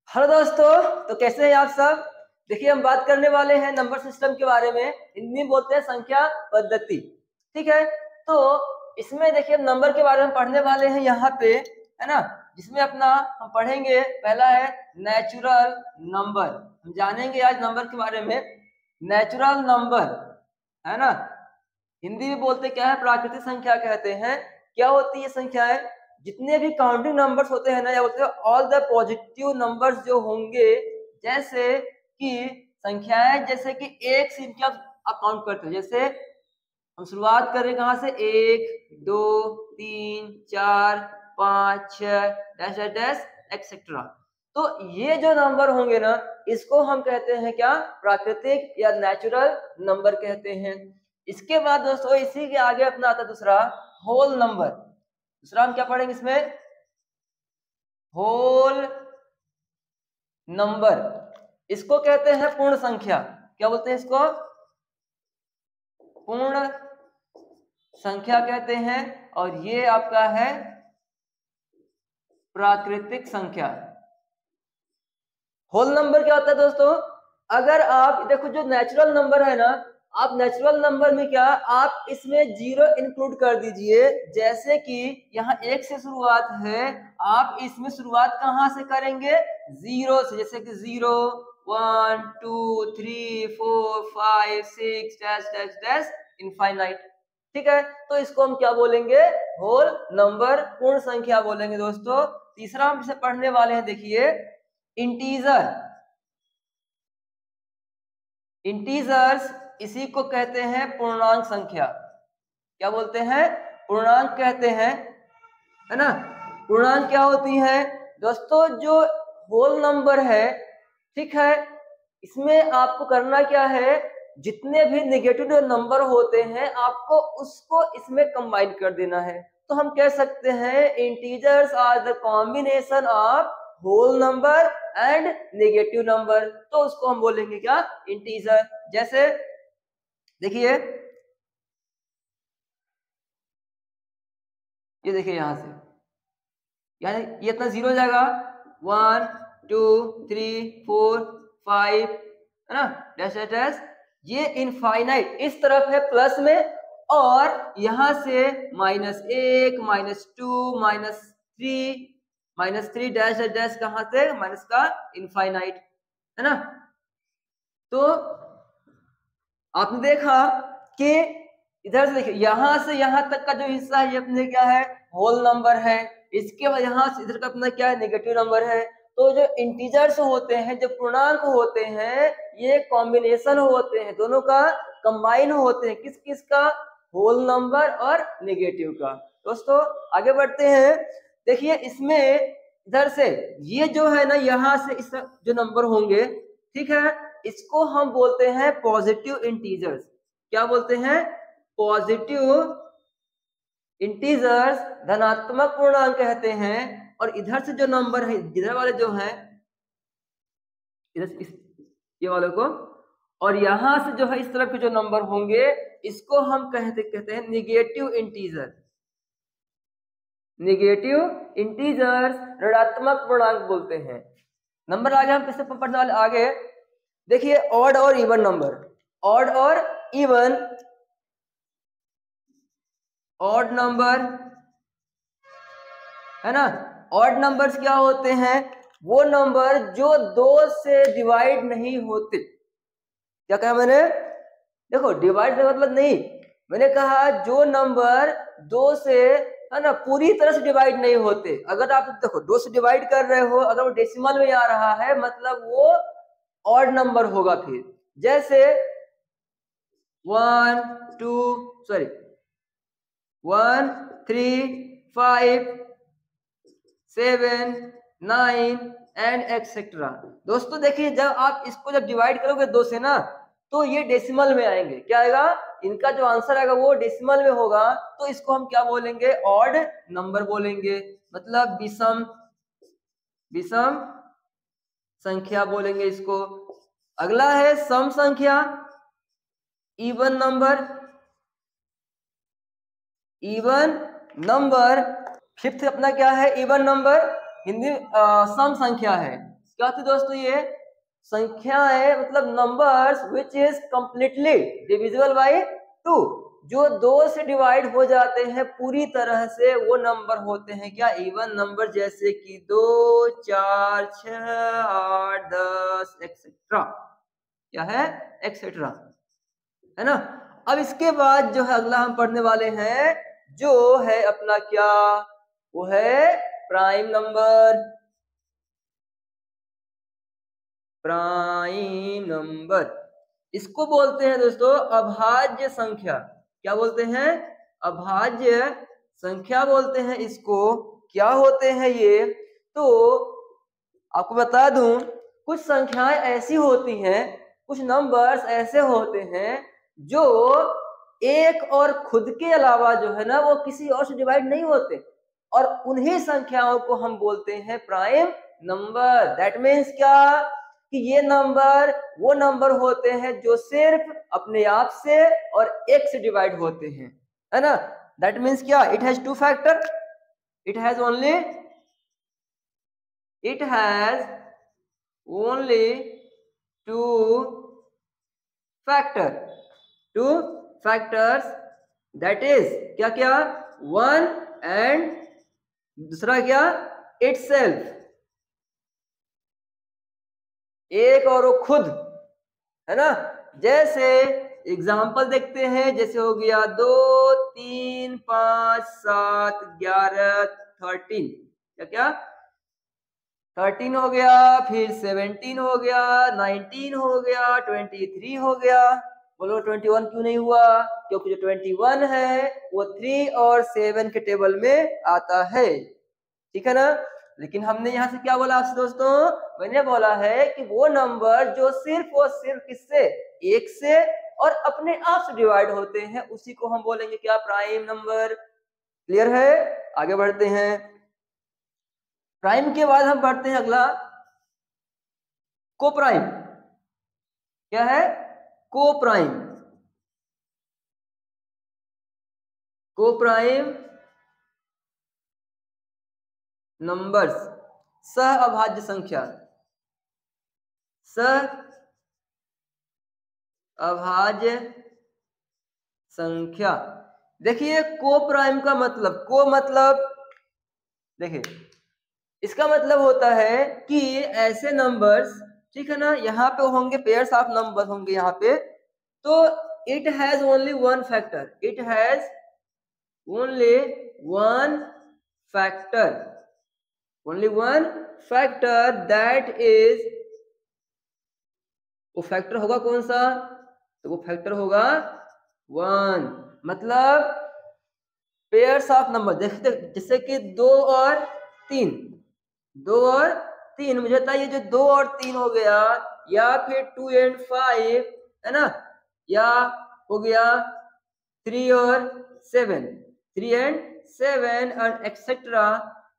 Hello दोस्तों, तो कैसे हैं आप सब। देखिए, हम बात करने वाले हैं नंबर सिस्टम के बारे में। हिंदी में बोलते हैं संख्या पद्धति। ठीक है, तो इसमें देखिए नंबर के बारे में पढ़ने वाले हैं यहाँ पे, है ना। जिसमें अपना हम पढ़ेंगे, पहला है नेचुरल नंबर। हम जानेंगे आज नंबर के बारे में। नेचुरल नंबर, है ना, हिंदी में बोलते क्या है, प्राकृतिक संख्या कहते हैं। क्या होती है संख्याएं? जितने भी काउंटिंग नंबर्स होते हैं ना, या बोलते हैं ऑल द पॉजिटिव नंबर्स जो होंगे, जैसे कि संख्याएं, जैसे कि एक से इनकी आप काउंट करते हैं। जैसे हम शुरुआत करें कहाँ से, 1 2 3 4 5 6 डैश डैश डैश एक्सेट्रा। तो ये जो नंबर होंगे ना, इसको हम कहते हैं क्या, प्राकृतिक या नेचुरल नंबर कहते हैं। इसके बाद दोस्तों इसी के आगे अपना आता दूसरा होल नंबर। दूसरा हम क्या पढ़ेंगे इसमें, होल नंबर। इसको कहते हैं पूर्ण संख्या। क्या बोलते हैं इसको, पूर्ण संख्या कहते हैं। और ये आपका है प्राकृतिक संख्या। होल नंबर क्या होता है दोस्तों, अगर आप देखो जो नेचुरल नंबर है ना, आप नेचुरल नंबर में क्या, आप इसमें जीरो इंक्लूड कर दीजिए। जैसे कि यहाँ एक से शुरुआत है, आप इसमें शुरुआत कहाँ से करेंगे, जीरो से। जैसे कि 0 1 2 3 4 5 6 डैश डैश डैश इनफाइनाइट। ठीक है, तो इसको हम क्या बोलेंगे, होल नंबर, पूर्ण संख्या बोलेंगे दोस्तों। तीसरा हम इसे पढ़ने वाले हैं, देखिए इंटीजर। इंटीजर्स इसी को कहते हैं पूर्णांक संख्या। क्या बोलते हैं, पूर्णांक कहते हैं, है ना। पूर्णांक क्या होती है दोस्तों, जो होल नंबर है, ठीक है, इसमें आपको करना क्या है, जितने भी नेगेटिव नंबर होते हैं आपको उसको इसमें कंबाइन कर देना है। तो हम कह सकते हैं integers are the combination of whole number and negative number. तो उसको हम बोलेंगे क्या, इंटीजर। जैसे देखिए, ये देखिए यहां से, यानी ये इतना जीरो जाएगा, 1 2 3 4 5, है ना, डैश डैश डैश। ये इनफाइनाइट इस तरफ है प्लस में, और यहां से -1 -2 -3 डैश डैश डैश, कहां से, माइनस का इनफाइनाइट, है ना। तो आपने देखा कि इधर से देखिए, यहां से यहां तक का जो हिस्सा है ये अपने क्या है, होल नंबर है। इसके बाद यहां से इधर का अपना क्या है, नेगेटिव नंबर है। तो जो इंटीजर्स होते हैं, जो पूर्णांक होते हैं, ये कॉम्बिनेशन होते हैं, दोनों का कंबाइन होते हैं। किस किस का, होल नंबर और नेगेटिव का। दोस्तों आगे बढ़ते हैं। देखिए इसमें इधर से ये जो है ना, यहाँ से इस जो नंबर होंगे, ठीक है, इसको हम बोलते हैं पॉजिटिव इंटीजर्स। क्या बोलते हैं, पॉजिटिव इंटीजर्स, धनात्मक पूर्णांक कहते हैं। और इधर से जो नंबर है, इधर वाले जो हैं, इधर ये वाले को, और यहां से जो है इस तरफ के जो नंबर होंगे, इसको हम कहते हैं निगेटिव इंटीजर। निगेटिव इंटीजर्स ऋणात्मक पूर्णांक बोलते हैं। नंबर आगे हम किससे पढ़ने वाले, आगे देखिए ऑड और इवन नंबर। ऑड और इवन, ऑड नंबर, है ना। ऑड नंबर्स क्या होते हैं, वो नंबर जो 2 से डिवाइड नहीं होते। क्या कहा मैंने, देखो डिवाइड का मतलब नहीं, मैंने कहा जो नंबर 2 से, है ना, पूरी तरह से डिवाइड नहीं होते। अगर आप देखो 2 से डिवाइड कर रहे हो, अगर वो डेसिमल में आ रहा है, मतलब वो ऑड नंबर होगा। फिर जैसे 1 3 5 7 9 एंड एक्सेट्रा। दोस्तों देखिए, जब आप इसको जब डिवाइड करोगे 2 से ना, तो ये डेसिमल में आएंगे। क्या आएगा, इनका जो आंसर आएगा वो डेसिमल में होगा। तो इसको हम क्या बोलेंगे, ऑड नंबर बोलेंगे, मतलब विषम, विषम संख्या बोलेंगे इसको। अगला है सम संख्या, even number. Even number, fifth अपना क्या है, इवन नंबर, हिंदी सम संख्या है। क्या होती है दोस्तों? ये संख्याएं मतलब numbers which is completely divisible by 2, जो 2 से डिवाइड हो जाते हैं पूरी तरह से, वो नंबर होते हैं क्या? इवन नंबर, जैसे कि 2, 4, 6, 8, 10 एक्सेट्रा। क्या है? एक्सेट्रा, है ना। अब इसके बाद जो है अगला हम पढ़ने वाले हैं, जो है अपना क्या, वो है प्राइम नंबर। प्राइम नंबर इसको बोलते हैं दोस्तों अभाज्य संख्या। क्या बोलते हैं? अभाज्य संख्या बोलते हैं इसको। क्या होते हैं ये? तो आपको बता दूं, कुछ संख्याएं ऐसी होती हैं, कुछ नंबर्स ऐसे होते हैं जो एक और खुद के अलावा जो है ना, वो किसी और से डिवाइड नहीं होते, और उन्हीं संख्याओं को हम बोलते हैं प्राइम नंबर। दैट मीन्स क्या? कि ये नंबर वो नंबर होते हैं जो सिर्फ अपने आप से और एक से डिवाइड होते हैं, है ना। दैट मीन्स क्या? It has 2 factor, it has only two factors, that is क्या क्या? 1 and दूसरा क्या? itself, एक और वो खुद, है ना। जैसे एग्जाम्पल देखते हैं, जैसे हो गया 2, 3, 5, 7, 11, 13। क्या क्या? 13 हो गया, फिर 17 हो गया, 19 हो गया, 23 हो गया। बोलो 21 क्यों नहीं हुआ? क्योंकि जो 21 है वो 3 और 7 के टेबल में आता है, ठीक है ना। लेकिन हमने यहाँ से क्या बोला आपसे दोस्तों? मैंने बोला है कि वो नंबर जो सिर्फ और सिर्फ किससे? एक से और अपने आप से डिवाइड होते हैं, उसी को हम बोलेंगे क्या? Prime number. क्लियर है? आगे बढ़ते हैं। प्राइम के बाद हम बढ़ते हैं अगला, को प्राइम। क्या है? को प्राइम। को प्राइम नंबर्स, सह अभाज्य संख्या, सह अभाज्य संख्या। देखिए को प्राइम का मतलब, को मतलब देखिए इसका मतलब होता है कि ऐसे नंबर्स, ठीक है ना, यहाँ पे होंगे पेयर्स ऑफ नंबर होंगे यहाँ पे, तो it has only one factor, it has only one factor, only one factor, that is, वो फैक्टर होगा कौन सा? तो वो फैक्टर होगा 1। मतलब पेयर्स ऑफ नंबर, देखते जैसे कि 2 और 3, 2 और 3, मुझे बताइए जो 2 और 3 हो गया, या फिर 2 and 5, है ना, या हो गया 3 और 7, 3 and 7 और एक्सेट्रा।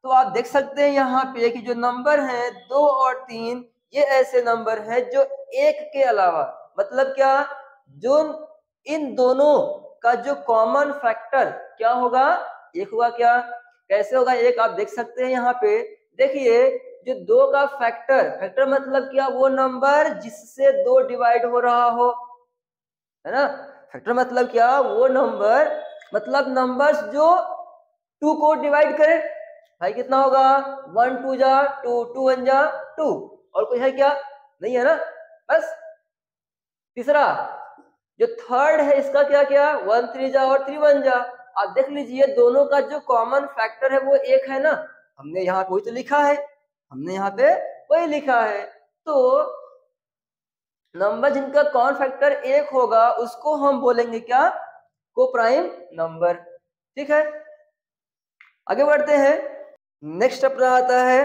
तो आप देख सकते हैं यहाँ पे कि जो नंबर है 2 और 3, ये ऐसे नंबर है जो एक के अलावा, मतलब क्या, जो इन दोनों का जो कॉमन फैक्टर क्या होगा? एक होगा। क्या कैसे होगा? एक आप देख सकते हैं यहाँ पे, देखिए जो 2 का फैक्टर, फैक्टर मतलब क्या? वो नंबर जिससे 2 डिवाइड हो रहा हो, है ना। फैक्टर मतलब क्या? वो नंबर, मतलब नंबर्स जो 2 को डिवाइड करे। भाई कितना होगा? 1 2 जा 2, 2 1 जा 2, और कोई है क्या? नहीं है ना। बस तीसरा जो थर्ड है, इसका क्या क्या? 1 3 जा और 3 1 जा। आप देख लीजिए दोनों का जो कॉमन फैक्टर है वो एक है ना, हमने यहाँ पे वही तो लिखा है, हमने यहाँ पे वही लिखा है। तो नंबर जिनका कॉमन फैक्टर एक होगा उसको हम बोलेंगे क्या? को प्राइम नंबर, ठीक है। आगे बढ़ते हैं। नेक्स्ट अपना आता है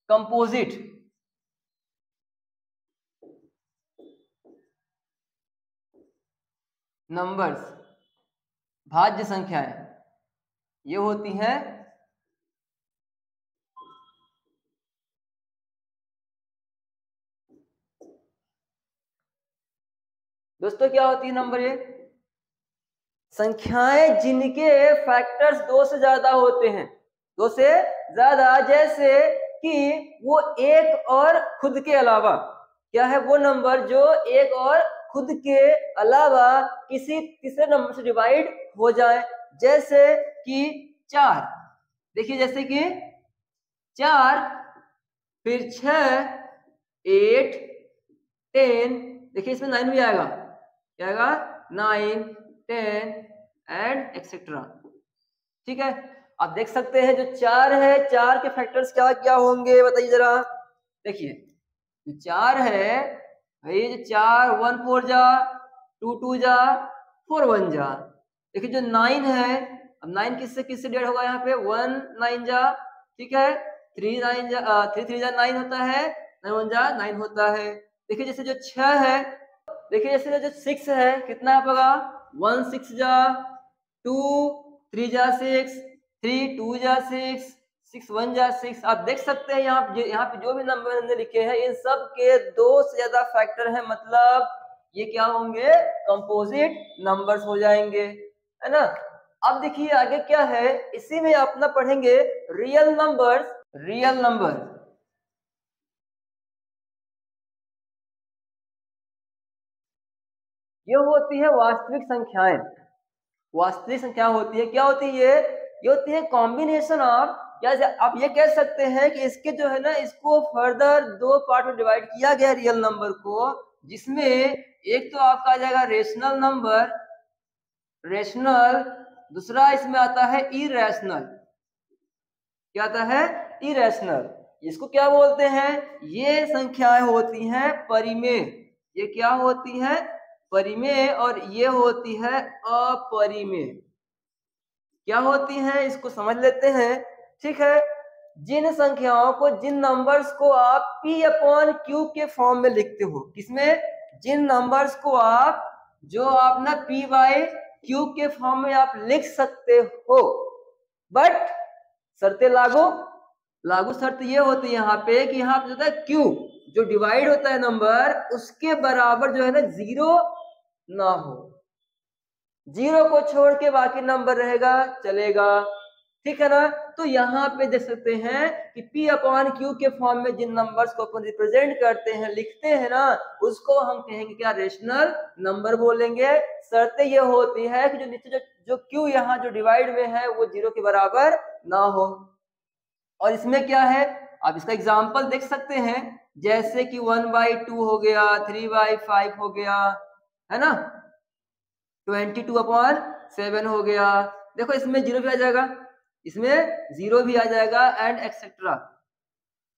कंपोजिट नंबर्स, भाज्य संख्याएं। ये होती हैं दोस्तों, क्या होती है नंबर? ये संख्याएं जिनके फैक्टर्स 2 से ज्यादा होते हैं, 2 से ज्यादा। जैसे कि वो एक और खुद के अलावा, क्या है वो नंबर जो एक और खुद के अलावा किसी तीसरे नंबर से डिवाइड हो जाए, जैसे कि 4। देखिए जैसे कि 4, फिर 6, 8, 10, देखिए इसमें 9 भी आएगा, क्या आएगा 9, 10 एंड एक्सेट्रा। ठीक है, आप देख सकते हैं जो 4 है, 4 के फैक्टर्स क्या क्या होंगे बताइए जरा। देखिए जो 4 है भाई, जो 4 1 4 जा, 2 2 जा, 4 1 जा। देखिए जो 9 है, अब 9 किससे किससे डेढ़ होगा यहाँ पे, 1 9 जा, ठीक है, 3 9 जा, 3 3 जा 9 होता है, 9 1 जा 9 होता है। देखिए जैसे जो 6 है, देखिए जैसे जो 6 है कितना होगा, 1 6 जा, 2 3 जा 6, 3 2 जा 6, 6 1 जा 6। आप देख सकते हैं यहाँ पे जो भी नंबर हमने लिखे हैं इन सब के 2 से ज्यादा फैक्टर है, मतलब ये क्या होंगे, कंपोजिट नंबर्स हो जाएंगे, है ना। अब देखिए आगे क्या है, इसी में अपना पढ़ेंगे रियल नंबर्स। रियल नंबर, ये होती है वास्तविक संख्याएं। वास्तविक संख्या होती है, क्या होती है ये होती है कॉम्बिनेशन ऑफ, या आप ये कह सकते हैं कि इसके जो है ना, इसको फर्दर 2 पार्ट में डिवाइड किया गया रियल नंबर को, जिसमें एक तो आपका आ जाएगा रेशनल नंबर, रेशनल, दूसरा इसमें आता है इरेशनल। क्या आता है, इरेशनल। इसको क्या बोलते हैं, ये संख्याएं होती हैं परिमेय, ये क्या होती है परिमेय, और ये होती है अपरिमेय। क्या होती हैं इसको समझ लेते हैं, ठीक है। जिन संख्याओं को, जिन नंबर्स को आप P अपॉन Q के फॉर्म में लिखते हो, किसमें, जिन नंबर्स को आप, जो आप ना P बाई Q के फॉर्म में आप लिख सकते हो, बट शर्तें लागू, लागू शर्त ये होती है यहाँ पे कि यहाँ पे जो है Q जो डिवाइड होता है नंबर, उसके बराबर जो है ना 0 ना हो, 0 को छोड़ के बाकी नंबर रहेगा चलेगा, ठीक है ना। तो यहाँ पे देख सकते हैं कि P अपॉन Q के फॉर्म में जिन नंबर्स को अपन रिप्रेजेंट करते हैं, लिखते हैं ना, उसको हम कहेंगे क्या, रेशनल नंबर बोलेंगे। शर्तें ये होती है कि जो नीचे जो Q यहाँ जो डिवाइड में है वो 0 के बराबर ना हो। और इसमें क्या है, आप इसका एग्जाम्पल देख सकते हैं, जैसे कि 1/2 हो गया, 3/5 हो गया, है ना, 22/7 हो गया। देखो इसमें 0 भी आ जाएगा, इसमें 0 भी आ जाएगा एंड एक्सेट्रा।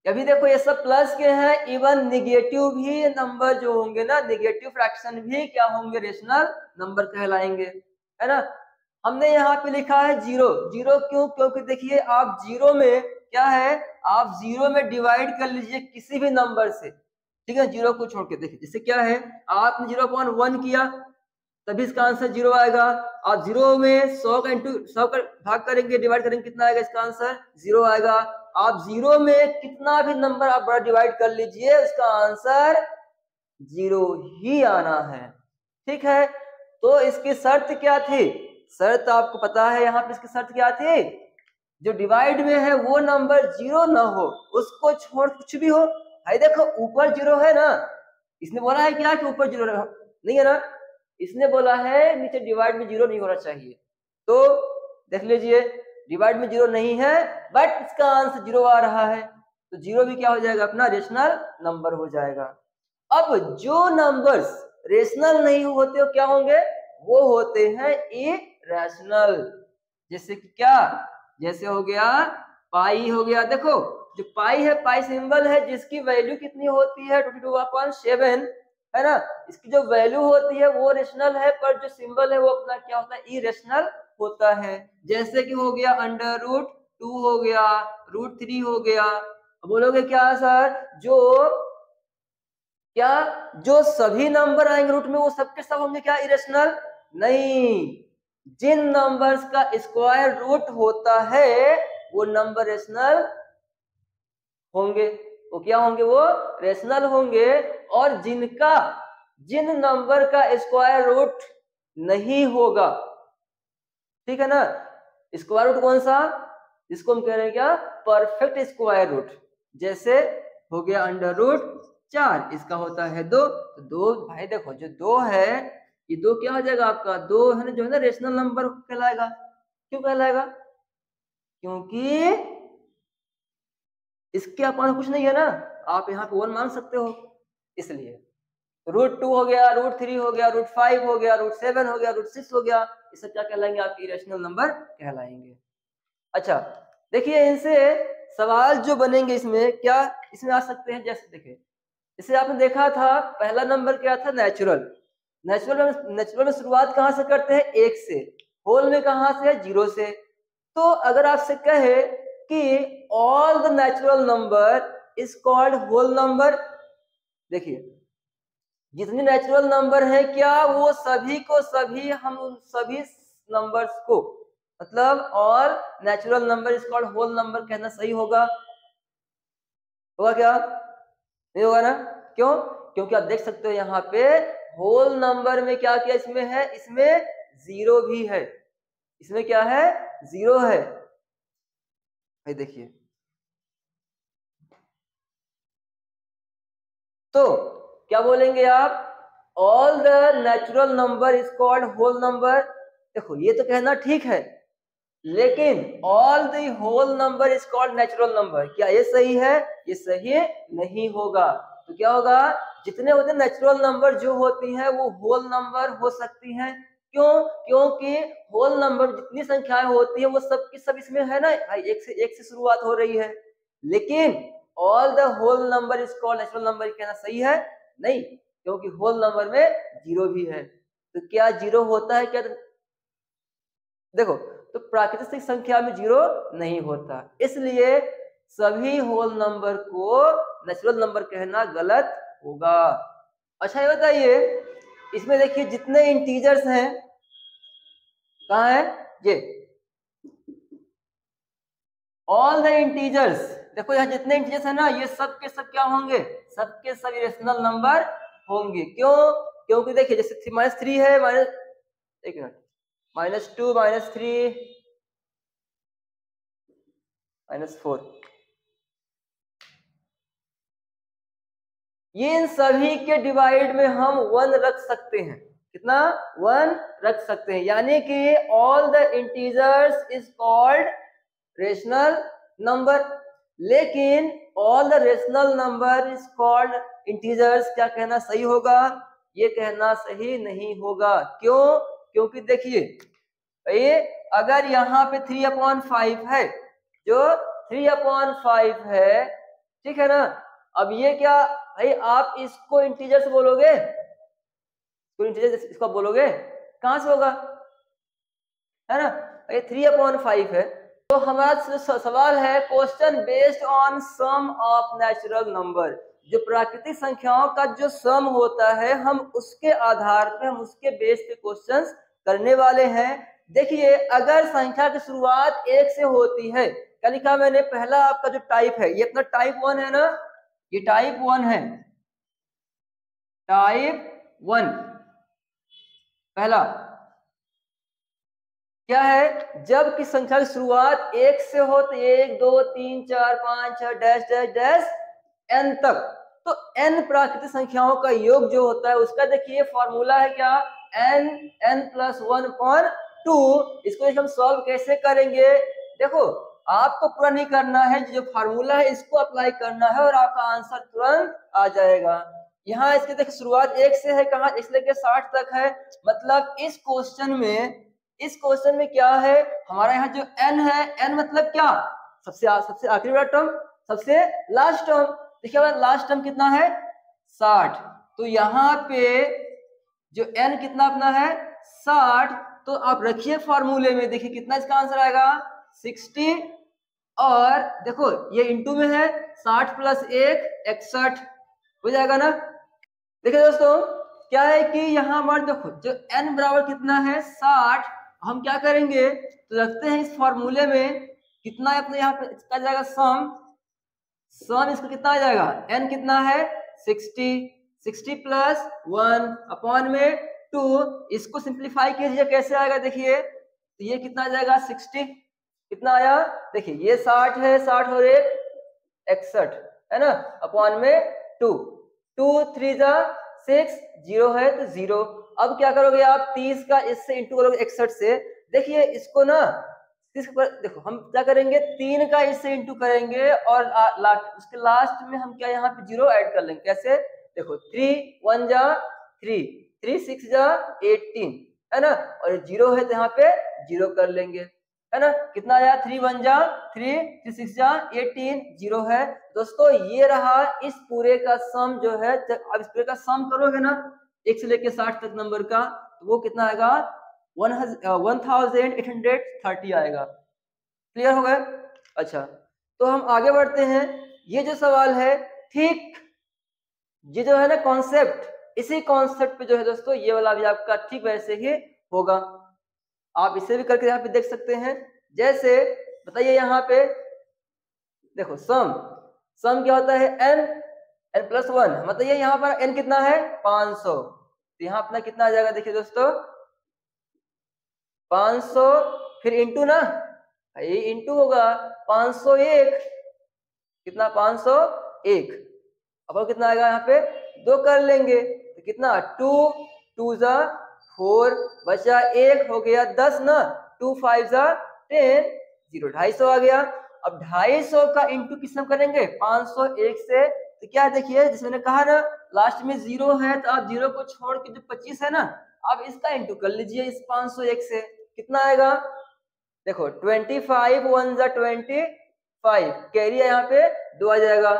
अभी देखो ये सब प्लस के हैं, इवन निगेटिव भी नंबर जो होंगे ना, निगेटिव फ्रैक्शन भी क्या होंगे, रेशनल नंबर कहलाएंगे, है ना। हमने यहाँ पे लिखा है 0, 0 क्यों, क्योंकि देखिए आप 0 में क्या है, आप 0 में डिवाइड कर लीजिए किसी भी नंबर से, ठीक है, 0 को छोड़ के। देखिए जैसे क्या है, आपने 0.1 किया तभी इसका आंसर 0 आएगा। आप 0 में 100 का इंटू 100 का भाग करेंगे, डिवाइड करेंगे, कितना आएगा, इसका आंसर 0 आएगा। आप 0 में कितना भी नंबर आप बड़ा डिवाइड कर लीजिए, उसका आंसर 0 ही आना है, ठीक है। तो इसकी शर्त क्या थी, शर्त आपको पता है, यहाँ पे इसकी शर्त क्या थी, जो डिवाइड में है वो नंबर 0 ना हो, उसको छोड़ कुछ भी हो। भाई देखो ऊपर 0 है ना, इसने बोला है क्या कि ऊपर 0 नहीं है ना, इसने बोला है नीचे डिवाइड में 0 नहीं होना चाहिए। तो देख लीजिए डिवाइड में 0 नहीं है, बट इसका आंसर 0 आ रहा है, तो 0 भी क्या हो जाएगा, अपना रेशनल नंबर हो जाएगा। अब जो नंबर्स रेशनल नहीं होते हो क्या होंगे, वो होते हैं इरेशनल। जैसे कि क्या, जैसे हो गया पाई हो गया, देखो जो पाई है, पाई सिंबल है जिसकी वैल्यू कितनी होती है 22/7, है ना, इसकी जो वैल्यू होती है वो रेशनल है, पर जो सिंबल है वो अपना क्या होता है, इरेशनल होता है। जैसे कि हो गया √2 हो गया, √3 हो गया। बोलोगे क्या सर, जो क्या जो सभी नंबर आएंगे रूट में वो सबके सब होंगे क्या इरेशनल, नहीं, जिन नंबर्स का स्क्वायर रूट होता है वो नंबर रेशनल होंगे, वो क्या होंगे, वो रेशनल होंगे। और जिन नंबर का स्क्वायर रूट नहीं होगा, ठीक है ना, स्क्वायर रूट कौन सा, इसको हम कह रहे हैं क्या, परफेक्ट स्क्वायर रूट। जैसे हो गया √4, इसका होता है 2, तो 2 भाई देखो जो 2 है ये 2 क्या हो जाएगा आपका 2 है ना, जो है ना रेशनल नंबर कहलाएगा। क्यों कहलाएगा? क्योंकि इसके अपान कुछ नहीं है ना, आप यहाँ पे 1 मान सकते हो, इसलिए √2 हो गया, √3 हो गया, √5 हो गया, √7 हो गया, √6 हो गया, ये सब क्या कहलाएंगे आपके इरेशनल नंबर कहलाएंगे। अच्छा देखिए इनसे सवाल जो बनेंगे इसमें क्या इसमें आ सकते हैं, जैसे देखिए जैसे आपने देखा था पहला नंबर क्या था नेचुरल। नेचुरल में शुरुआत कहाँ से करते हैं 1 से, होल में कहाँ से है 0 से। तो अगर आपसे कहे कि all the natural number is called whole number, देखिए जितने नेचुरल नंबर है क्या वो सभी को सभी हम उन सभी नंबर्स को मतलब all natural number is called whole number कहना सही होगा? होगा क्या? नहीं होगा ना? क्यों? क्योंकि आप देख सकते हो यहाँ पे होल नंबर में क्या क्या इसमें है, इसमें 0 भी है, इसमें क्या है 0 है। भाई देखिए तो क्या बोलेंगे आप, all the natural number is called whole number. देखो ये तो कहना ठीक है, लेकिन all the whole number is called natural number, क्या ये सही है? ये सही नहीं होगा। तो क्या होगा, जितने होते हैं नेचुरल नंबर जो होती हैं वो होल नंबर हो सकती हैं। क्यों? क्योंकि होल नंबर जितनी संख्याएं होती है वो सब की सब इसमें है ना, एक से शुरुआत हो रही है। लेकिन all the whole number is called natural number कहना सही है? नहीं, क्योंकि होल नंबर में 0 भी है। तो क्या 0 होता है क्या? देखो तो प्राकृतिक संख्या में 0 नहीं होता, इसलिए सभी होल नंबर को नेचुरल नंबर कहना गलत होगा। अच्छा ये बताइए इसमें देखिए जितने इंटीजर्स हैं कहाँ है ये, ऑल द इंटीजर्स। देखो यहाँ जितने इंटीजर्स है ना ये सब के सब क्या होंगे, सबके सब इरेशनल नंबर होंगे। क्यों? क्योंकि देखिए जैसे -3 है, एक मिनट, -2 -3 -4, ये इन सभी के डिवाइड में हम 1 रख सकते हैं। कितना? 1 रख सकते हैं, यानी कि all the integers is called rational number. लेकिन all the rational number is called integers क्या कहना सही होगा? ये कहना सही नहीं होगा। क्यों? क्योंकि देखिए ये अगर यहाँ पे 3/5 है, जो 3/5 है, ठीक है ना, अब ये क्या भाई आप इसको इंटीजर से बोलोगे, तो इंटीजर इसको बोलोगे कहां से होगा, है ना? ये 3/5 है। तो हमारा सवाल है question based on sum of natural number, जो प्राकृतिक संख्याओं का जो सम होता है हम उसके आधार पे हम उसके बेस पे क्वेश्चंस करने वाले हैं। देखिए अगर संख्या की शुरुआत 1 से होती है, क्या लिखा मैंने, पहला आपका जो टाइप है ये अपना टाइप 1 है ना, ये टाइप 1 है, टाइप 1 पहला क्या है, जब की संख्या की शुरुआत 1 से हो तो 1 2 3 4 5 6 डैश डैश डैश n तक। तो n प्राकृतिक संख्याओं का योग जो होता है उसका देखिए फॉर्मूला है क्या, n+1/2। इसको हम सॉल्व कैसे करेंगे, देखो आपको पूरा नहीं करना है, जो फार्मूला है इसको अप्लाई करना है और आपका आंसर तुरंत आ जाएगा। यहाँ इसके देखिए शुरुआत 1 से है, कहाँ इससे लेके 60 तक है, मतलब इस क्वेश्चन में क्या है हमारा यहाँ जो n है, n मतलब क्या, सबसे आखिरी वाला टर्म, सबसे लास्ट टर्म। देखिए लास्ट टर्म कितना है 60, तो यहाँ पे जो n कितना अपना है 60, तो आप रखिए फॉर्मूले में, देखिए कितना इसका आंसर आएगा 60, और देखो ये इंटू में है 60 + 1 61 हो जाएगा ना। देखिए दोस्तों क्या है कि यहाँ हमारे देखो जो n बराबर कितना है 60, हम क्या करेंगे तो रखते हैं इस फॉर्मूले में, कितना है अपने यहाँ पे इसका जाएगा सम इसका कितना आ जाएगा, n कितना है 60 + 1/2, इसको सिंप्लीफाई कीजिए कैसे आएगा, देखिए तो ये कितना आ जाएगा 60, कितना आया, देखिए ये 60 है, 60 और 1 61 है ना, अपॉन में 2, 2 3 जा 6, 0 है तो 0। अब क्या करोगे आप, 30 का इससे इंटू करोगे 61 से। देखिए इसको ना देखो हम क्या करेंगे, 3 का इससे इंटू करेंगे और उसके लास्ट में हम क्या यहाँ पे 0 ऐड कर लेंगे। कैसे, देखो 3 1 जा 3, 3 6 जा 18 है ना, और 0 है तो यहाँ पे 0 कर लेंगे है ना। कितना आया, 3 1 जा 3, 3 6 जा 18, 0 है। दोस्तों ये रहा इस पूरे का सम जो है। अब इस पूरे का सम करोगे ना 1 से लेके 60 तक नंबर का, तो वो कितना आएगा, 1830 आएगा। क्लियर हो गया। अच्छा तो हम आगे बढ़ते हैं। ये जो सवाल है, ठीक ये जो है ना कॉन्सेप्ट, इसी कॉन्सेप्ट पे जो है दोस्तों ये वाला भी आपका ठीक वैसे ही होगा। आप इसे भी करके यहाँ पे देख सकते हैं। जैसे बताइए यहाँ पे देखो सम क्या होता है, n प्लस 1, मतलब ये यहाँ पर n कितना है 500, तो यहाँ अपना कितना आ जाएगा, देखिए दोस्तों 500 फिर इंटू ना, ये इंटू होगा 501, कितना 501। अब कितना आएगा यहाँ पे 2 कर लेंगे तो कितना 2 2 जा 4 बचा 1 हो गया 10 ना, 2 5 जा 10, 0 250 आ गया। अब 250 का इंटू किस हम करेंगे 501 से, तो क्या देखिए जैसे मैंने कहा ना लास्ट में 0 है तो आप 0 को छोड़ के जो 25 है ना, आप इसका इंटू कर लीजिए इस 501 से, कितना आएगा देखो 25 1 जा 25, कैरी है यहाँ पे 2 आ जाएगा।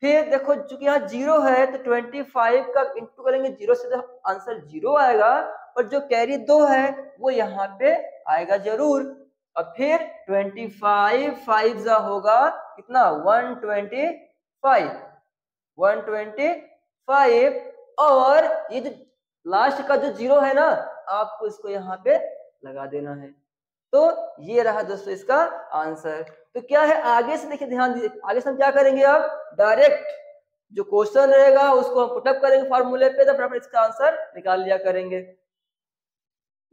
फिर देखो चूंकि यहाँ 0 है तो 25 का इंटू करेंगे 0 से तो आंसर 0 आएगा, पर जो कैरी 2 है वो यहाँ पे आएगा जरूर। और फिर 25 5 जा होगा कितना 125, और ये जो लास्ट का जो 0 है ना आपको इसको यहाँ पे लगा देना है। तो ये रहा दोस्तों इसका आंसर। तो क्या है आगे से देखिए, ध्यान दीजिए, आगे से हम क्या करेंगे, अब डायरेक्ट जो क्वेश्चन रहेगा उसको हम पुटअप करेंगे फॉर्मूले पे, तो फटाफट इसका आंसर निकाल लिया करेंगे।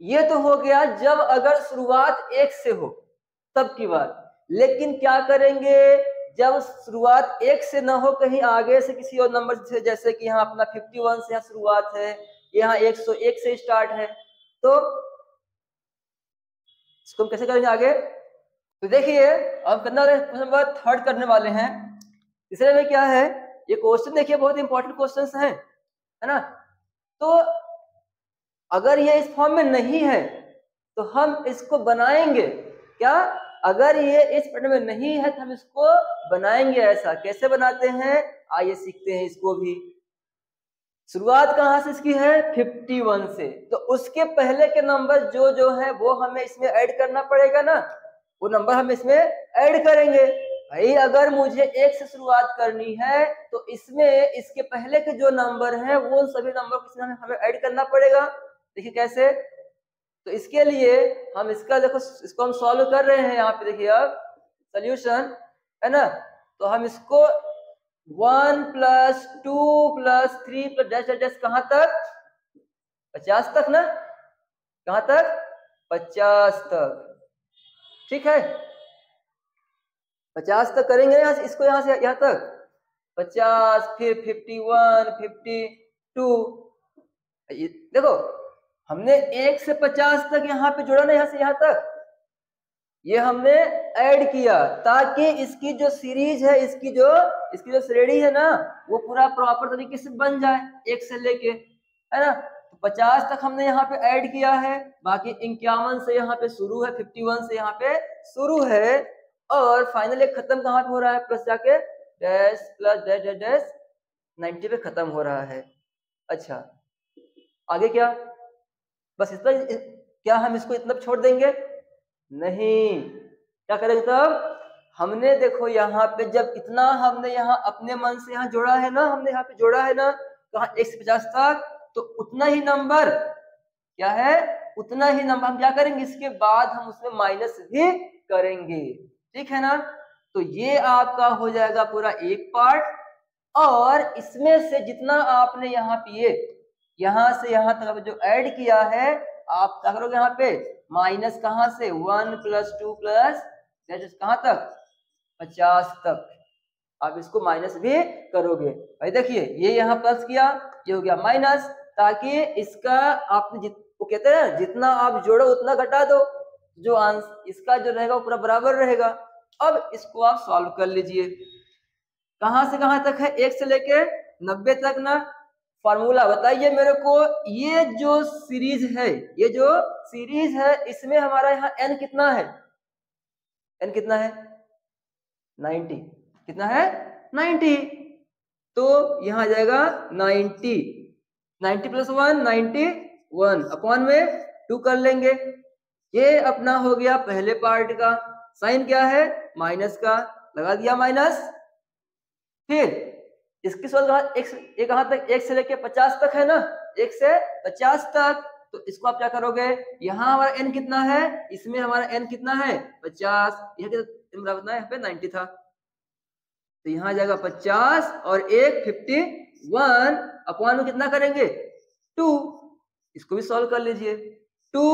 ये तो हो गया जब अगर शुरुआत 1 से हो तब की बात। लेकिन क्या करेंगे जब शुरुआत 1 से ना हो, कहीं आगे से किसी और नंबर से, जैसे कि यहाँ अपना 51 से यहाँ शुरुआत है, यहाँ 101 से स्टार्ट है, तो इसको हम कैसे करेंगे आगे। तो देखिए अब करना क्वेश्चन नंबर 3 करने वाले हैं। तीसरे में क्या है, ये क्वेश्चन देखिए बहुत इंपॉर्टेंट क्वेश्चंस हैं है ना। तो अगर ये इस फॉर्म में नहीं है तो हम इसको बनाएंगे क्या, अगर ये इस पैटर्न में नहीं है तो हम इसको बनाएंगे। ऐसा कैसे बनाते हैं आइए सीखते हैं इसको भी। शुरुआत कहां से इसकी है 51 से, तो उसके पहले के नंबर जो जो है वो हमें इसमें ऐड करना पड़ेगा ना, वो नंबर हम इसमें ऐड करेंगे। भाई अगर मुझे 1 से शुरुआत करनी है तो इसमें इसके पहले के जो नंबर हैं वो सभी नंबर को इसमें हमें ऐड करना पड़ेगा। देखिए कैसे, तो इसके लिए हम इसका देखो इसको हम सॉल्व कर रहे हैं। यहाँ पे देखिए अब सोल्यूशन है ना, तो हम इसको 1 + 2 + 3 + डैश डैश कहां तक 50 तक ना, कहां तक 50 तक, ठीक है 50 तक करेंगे यहाँ से, इसको यहाँ से यहाँ तक 50, फिर 51 52। देखो हमने 1 से 50 तक यहाँ पे जोड़ा ना, यहाँ से यहाँ तक ये हमने ऐड किया ताकि इसकी जो सीरीज है, इसकी जो श्रेणी है ना वो पूरा प्रॉपर तरीके से बन जाए 1 से लेके, है ना। तो 50 तक हमने यहाँ पे ऐड किया है, बाकी 51 से यहाँ पे शुरू है, 51 से यहाँ पे शुरू है, और फाइनली खत्म कहाँ पे हो रहा है, प्लस जाके dash plus dash dash dash 90 पे खत्म हो रहा है। अच्छा आगे क्या, बस इतना, क्या हम इसको इतना छोड़ देंगे, नहीं, क्या करेंगे तब हमने देखो यहाँ पे जब इतना हमने यहाँ अपने मन से यहाँ जोड़ा है ना, हमने यहाँ पे जोड़ा है ना कहाँ 1 से 50 तक, तो उतना ही नंबर क्या है, उतना ही नंबर हम क्या करेंगे इसके बाद हम उसमें माइनस भी करेंगे, ठीक है ना। तो ये आपका हो जाएगा पूरा एक पार्ट, और इसमें से जितना आपने यहाँ पे यहाँ से यहाँ तक जो ऐड किया है आप क्या करोगे यहाँ पे माइनस कहां से 1 + 2 + कहां तक 50 तक, आप इसको माइनस भी करोगे। भाई देखिए ये यहाँ प्लस किया, ये हो गया माइनस, ताकि इसका आपने वो कहते हैं जितना आप जोड़ो उतना घटा दो, जो आंसर इसका जो रहेगा वो पूरा बराबर रहेगा। अब इसको आप सॉल्व कर लीजिए। कहां से कहां तक है? 1 से लेके 90 तक ना। फॉर्मूला बताइए मेरे को, ये जो सीरीज है, ये जो सीरीज है इसमें हमारा यहाँ n कितना है? n कितना है? 90। कितना है? 90। तो यहाँ आ जाएगा 90, 90 प्लस 1 91 अपॉन में 2 कर लेंगे। ये अपना हो गया पहले पार्ट का। साइन क्या है? माइनस का, लगा दिया माइनस। फिर इसकी सोच एक कहां तक? 1 से लेके 50 तक है ना, 1 से 50 तक। तो इसको आप क्या करोगे? यहाँ हमारा n कितना है? इसमें हमारा n कितना है? 50। यहाँ पे 90 था, तो यहाँ आ जाएगा 50 और 1 51 अपॉन में कितना करेंगे? 2। इसको भी सॉल्व कर लीजिए। 2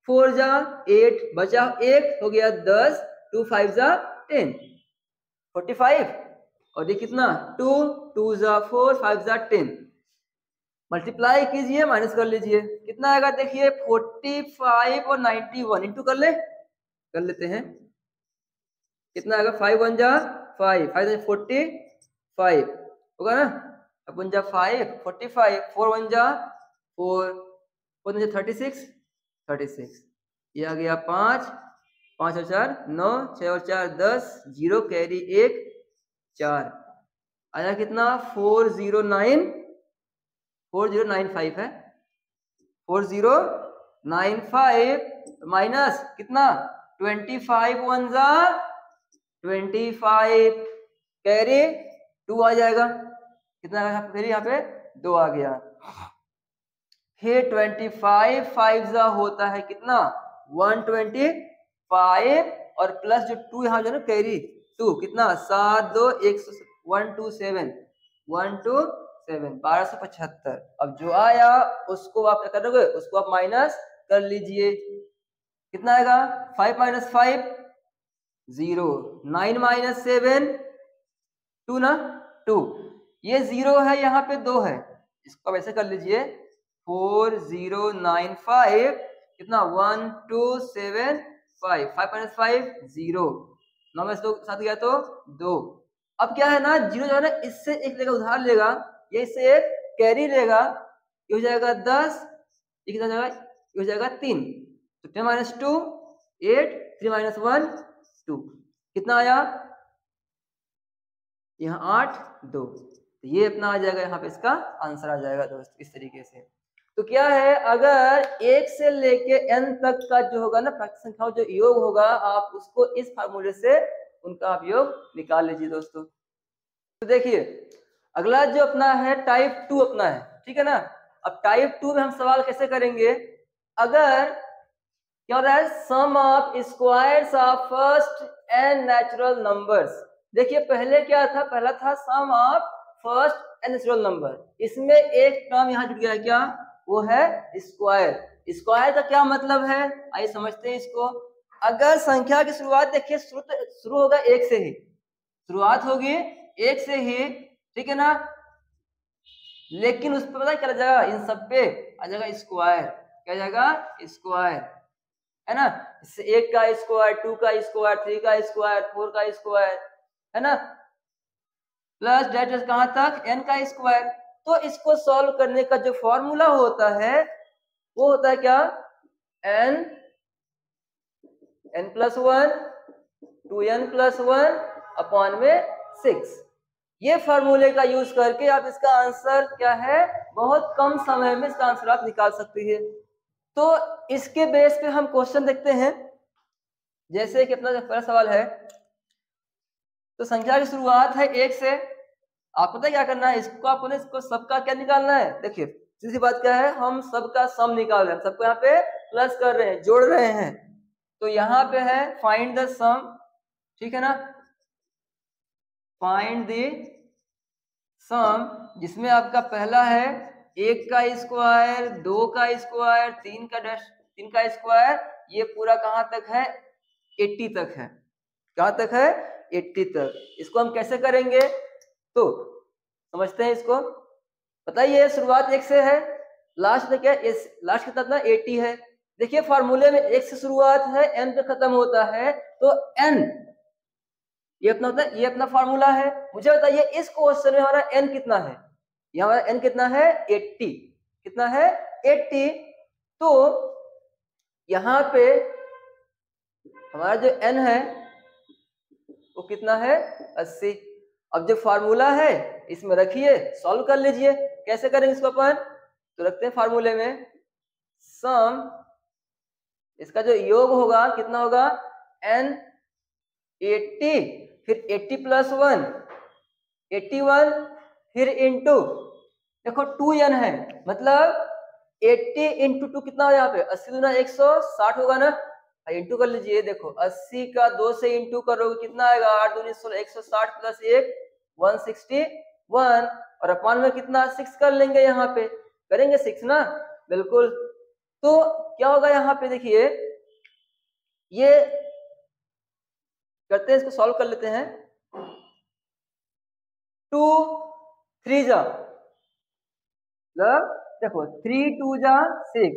4 जा 8, बचा 1 हो गया 10, 2 5 जा 10 45। और ये कितना? 2 2 जा 4 5 जा 10। मल्टीप्लाई कीजिए, माइनस कर लीजिए, कितना आएगा? देखिए 45 और 91 इंटू कर लेते हैं। कितना आएगा? 5 1 जा 5, 5 जा 45 होगा ना। अब 1 जा 5 45, 4 1 जा 4, 4 जा 36। ये आ गया 5, 5 और 4 9, 6 और 4 10, 0 कैरी 1 4, आया कितना? 4095 है। 4095 माइनस कितना? 25 1 जा 25 कैरी 2 आ जाएगा। कितना आ गया? फिर यहाँ पे 2 आ गया। फिर 25 5 जा होता है कितना? 125 और प्लस जो 2 यहाँ जो ना कैरी 2, कितना? 7 2 127 1275। अब जो आया उसको आप क्या करोगे? उसको आप माइनस कर लीजिए। कितना आएगा? 5 माइनस 5 0, 9 माइनस 7 2 ना 2, ये 0 है, यहाँ पे 2 है, इसको आप ऐसे कर लीजिए 4095 कितना? 1275, 5 माइनस 5 0, 9 में 2 साथ गया तो 2। अब क्या है ना, 0 जो है ना इससे एक लेगा उधार लेगा, ये इससे एक कैरी लेगा, ये हो जाएगा 10, ये कितना जाएगा? ये हो जाएगा 3, तो 10 माइनस 2 8, 3 माइनस 1 2, कितना आया? यहाँ 8 2, तो ये अपना आ जाएगा, यहाँ पे इसका आंसर आ जाएगा दोस्त इस तरीके से। तो क्या है, अगर 1 से लेके n तक का जो होगा ना प्राकृतिक संख्याओं जो योग होगा, आप उसको इस फार्मूले से उनका आप योग निकाल लीजिए दोस्तों। तो देखिए अगला जो अपना है टाइप 2 अपना है, ठीक है ना। अब टाइप 2 में हम सवाल कैसे करेंगे? अगर क्या होता है, sum of squares of first n natural numbers. देखिए पहले क्या था, पहला था sum of first n natural number, इसमें एक टर्म यहाँ जुड़ गया है, क्या? वो है स्क्वायर। स्क्वायर का क्या मतलब है, आइए समझते हैं इसको। अगर संख्या की शुरुआत देखिए शुरू होगा 1 से ही, शुरुआत होगी 1 से ही, ठीक है ना, लेकिन उस पर पता क्या जाएगा, इन सब पे आ जाएगा स्क्वायर। क्या जाएगा? स्क्वायर, है ना। इससे 1 का स्क्वायर, 2 का स्क्वायर, 3 का स्क्वायर, 4 का स्क्वायर, है ना, प्लस डेट कहां तक? n का स्क्वायर। तो इसको सॉल्व करने का जो फॉर्मूला होता है वो होता है क्या? n plus 1 2n plus 1 upon में 6। ये फार्मूले का यूज करके आप इसका आंसर क्या है, बहुत कम समय में इसका आंसर आप निकाल सकते हैं। तो इसके बेस पे हम क्वेश्चन देखते हैं। जैसे कि अपना पहला सवाल है, तो संख्या की शुरुआत है 1 से, आप पता है क्या करना है, इसको आपको ना इसको सबका क्या निकालना है। देखिए सीधी बात क्या है, हम सबका सम निकाल रहे हैं, सबको यहाँ पे प्लस कर रहे हैं, जोड़ रहे हैं। तो यहाँ पे है फाइंड द सम, ठीक है ना, फाइंड द सम, जिसमें आपका पहला है 1 का स्क्वायर, 2 का स्क्वायर, 3 का स्क्वायर, ये पूरा कहां तक है? 80 तक है। कहां तक है? 80 तक। इसको हम कैसे करेंगे तो समझते हैं इसको। बताइए शुरुआत 1 से है, लास्ट में क्या इस लास्ट कितना था 80 है। देखिए फार्मूले में 1 से शुरुआत है, n पे खत्म होता है, तो n ये अपना होता है, ये अपना फार्मूला है। मुझे बताइए इस क्वेश्चन में हमारा n कितना है, ये हमारा n कितना है 80, कितना है 80। तो यहाँ पे हमारा जो n है वो कितना है 80। अब जो फार्मूला है इसमें रखिए, सॉल्व कर लीजिए। कैसे करेंगे इसको अपन, तो रखते हैं फार्मूले में सम, इसका जो योग होगा कितना होगा n 80, फिर 80 प्लस 1 81, फिर इंटू देखो 2n है, मतलब 80 इंटू 2 कितना हो यहाँ पे 80 दूना 160 होगा ना, इंटू कर लीजिए। देखो 80 का 2 से इंटू करोगे कितना आएगा 8 दूनी 16, 160 प्लस 1 161, और अपान में कितना 6 कर लेंगे, यहाँ पे करेंगे 6 ना, बिल्कुल। तो क्या होगा यहाँ पे देखिए, ये करते हैं, इसको सॉल्व कर लेते हैं। 2 3 जा देखो 3 2 जा 6,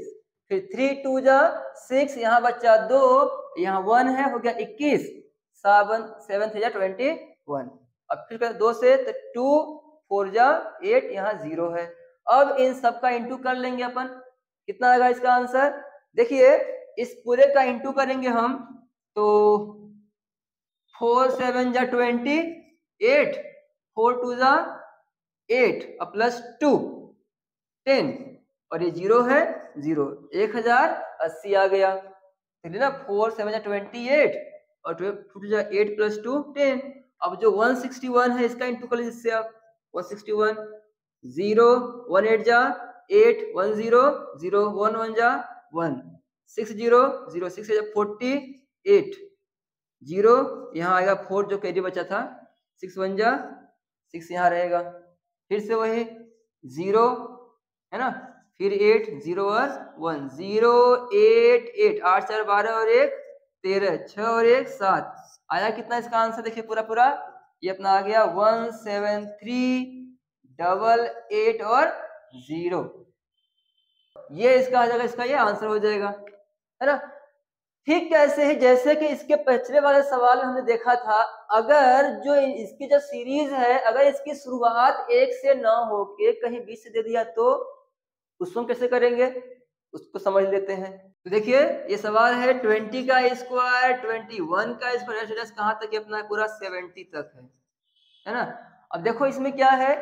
फिर 3 2 जा 6, यहाँ बच्चा 2, यहाँ 1 है, हो गया 21, 7 3 जा 21। अब फिर 2 से तो 2 4 जा 8, यहाँ 0 है। अब इन सब का इंटू कर लेंगे अपन, कितना आएगा इसका आंसर। देखिए इस पूरे का इंटू करेंगे हम तो 4 7 जा 28, 4 2 जा 8 प्लस 2 10, और ये 0 है 0, 1080 आ गया। ठीक ना, 4 7 जा 28 और 2 जा 8 प्लस 2 10। अब जो 161 है इसका इंटू कर लीजिए इससे आप, 161 0 1 8 जा 8 1 0 0 1 1 जा 1 6 0 0 6 जा 48 0, यहाँ आएगा 4 जो कैरी बचा था, 6 1 जा 6 यहाँ रहेगा, फिर से वही 0 है ना, फिर 8 0 और 1 0 8 8 8 4 12 और 1 13 6 और 1 7, आया कितना इसका आंसर देखिए पूरा पूरा, ये अपना आ गया 17388 और 0, ये इसका आ जाएगा, इसका ये आंसर हो जाएगा, है ना। ठीक कैसे है, जैसे कि इसके पिछले वाले सवाल हमने देखा था, अगर जो इसकी जो सीरीज है अगर इसकी शुरुआत 1 से ना होके कहीं 20 से दे दिया तो उसको हम कैसे करेंगे, उसको समझ लेते हैं। तो देखिए ये सवाल है 20 का स्क्वायर 21 का स्क्वायर कहाँ तक है अपना, पूरा 70 तक है ना। अब देखो इसमें क्या है,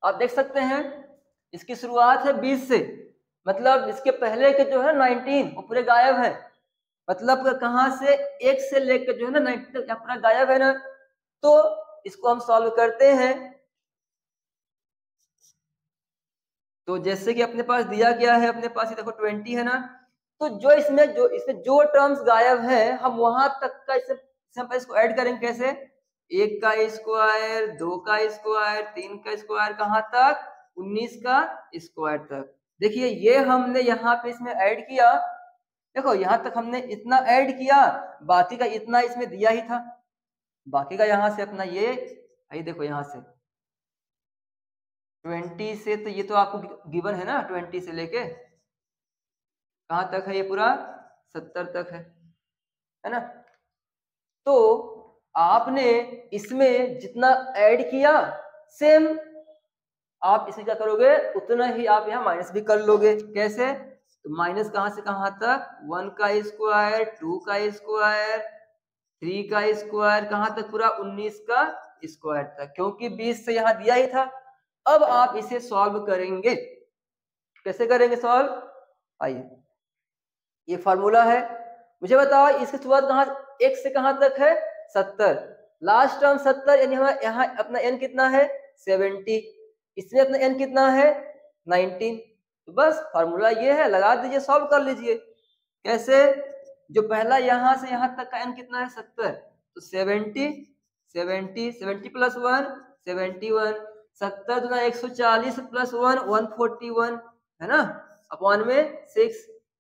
आप देख सकते हैं इसकी शुरुआत है 20 से, मतलब इसके पहले के जो है 19 वो पूरे गायब है, मतलब कहाँ से 1 से लेकर जो है ना 90 तक पूरा गायब है ना। तो इसको हम सॉल्व करते हैं, तो जैसे कि अपने पास दिया गया है, अपने पास ये देखो 20 है ना, तो जो इसमें जो टर्म्स गायब है हम वहां तक का इसको ऐड करेंगे कैसे, 1 का स्क्वायर 2 का स्क्वायर 3 का स्क्वायर कहाँ तक 19 का स्क्वायर तक। देखिए ये हमने यहाँ पे इसमें ऐड किया, देखो यहाँ तक हमने इतना ऐड किया, बाकी का इतना इसमें दिया ही था, बाकी का यहाँ से अपना ये देखो यहाँ से 20 से, तो ये तो आपको गिवन है ना, 20 से लेके कहाँ तक है, ये पूरा 70 तक है ना। तो आपने इसमें जितना ऐड किया सेम आप इसमें क्या करोगे उतना ही आप यहाँ माइनस भी कर लोगे। कैसे, तो माइनस कहाँ से कहाँ तक, 1 का स्क्वायर 2 का स्क्वायर 3 का स्क्वायर कहाँ तक, पूरा 19 का स्क्वायर तक, क्योंकि 20 से यहाँ दिया ही था। अब आप इसे सॉल्व करेंगे, कैसे करेंगे सॉल्व, आइए ये फार्मूला है, मुझे बताओ इसकी शुरुआत कहाँ 1 से कहाँ तक है 70, लास्ट टर्म 70, यानी हमारा यहाँ अपना n कितना है 70, इसमें अपना n कितना है 19। तो बस फार्मूला ये है, लगा दीजिए सॉल्व कर लीजिए। कैसे, जो पहला यहाँ से यहाँ तक का n कितना है 70, तो 70 70 70 प्लस 1 71, 70 दूना 140 प्लस 1 141 है ना, अपॉन में 6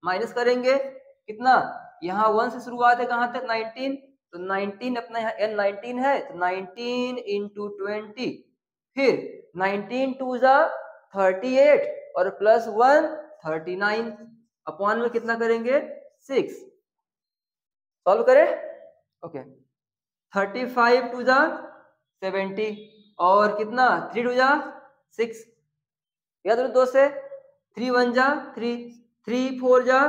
माइनस करेंगे कितना, यहाँ 1 से शुरुआत है कहाँ तक 19, तो 19 अपना यहाँ n 19 है तो 19 इंटू 20, फिर 19 टू जा 38 और प्लस 1 39, अपॉन में कितना करेंगे 6, सॉल्व करें। ओके 35 टू जा 70 और कितना 3 टू जा 6, याद रखो 2 से 3 1 जा 3, 3 4 जा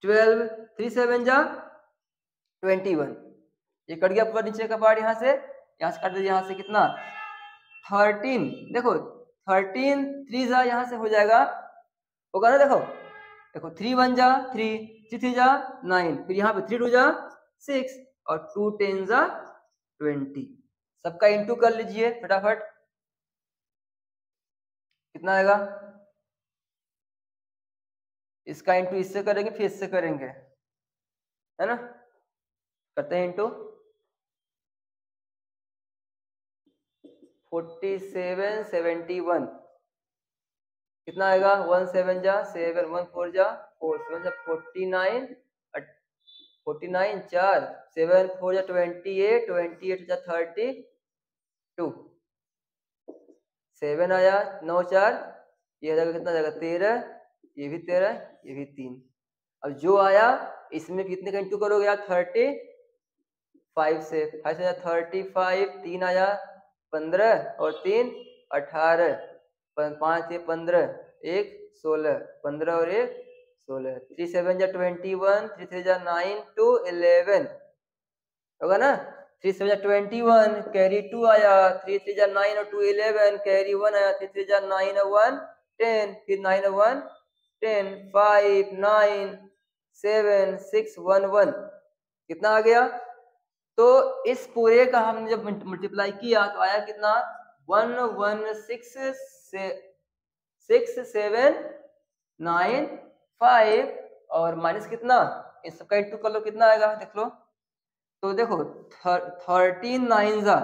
12, 3 7 जा 21, ये कट गया ऊपर नीचे का पार्ट, यहाँ से काट दीजिए, यहाँ से कितना 13, देखो 13 3 जा यहाँ से हो जाएगा, होगा ना, देखो देखो 3 1 जा 3, 3 3 जा 9, फिर यहाँ पे 3 2 जा 6 और 2 10 जा 20, सबका इंटू कर लीजिए फटाफट, कितना आएगा, इसका इंटू इससे करेंगे फिर इससे करेंगे, है ना, करते हैं इंटू 47 71, कितना आएगा 1 7 जा 7, 1 4 जा 4, 7 जा 49, 49 4 7 4 जा 28, 28 जा 32, 7 आया 9 4, ये जाएगा कितना जाएगा 13, ये भी 13, ये भी 3, अब जो आया इसमें कितने का इंटू करोगे यार 35 से, 5 से 35, 3 आया 15 और 3 18, 5 ये 15, 1 16, 15 और 1 16, 3 7 जा 21, 3 3 जा 9 2 11, होगा ना, 3 7 जा 21 कैरी 2 आया, 3 3 जा 9 और 2 11 कैरी 1 आया, 3 3 जा 9 और 1 10, फिर 9 और 1 10, 5 9 7 6 1 1, कितना आ गया, तो इस पूरे का हमने जब मल्टीप्लाई किया तो आया कितना 1 1 6 6 7 9 5 और माइनस कितना, इस सबका इंटू कर लो, कितना आएगा देख लो, तो देखो 13 9 जा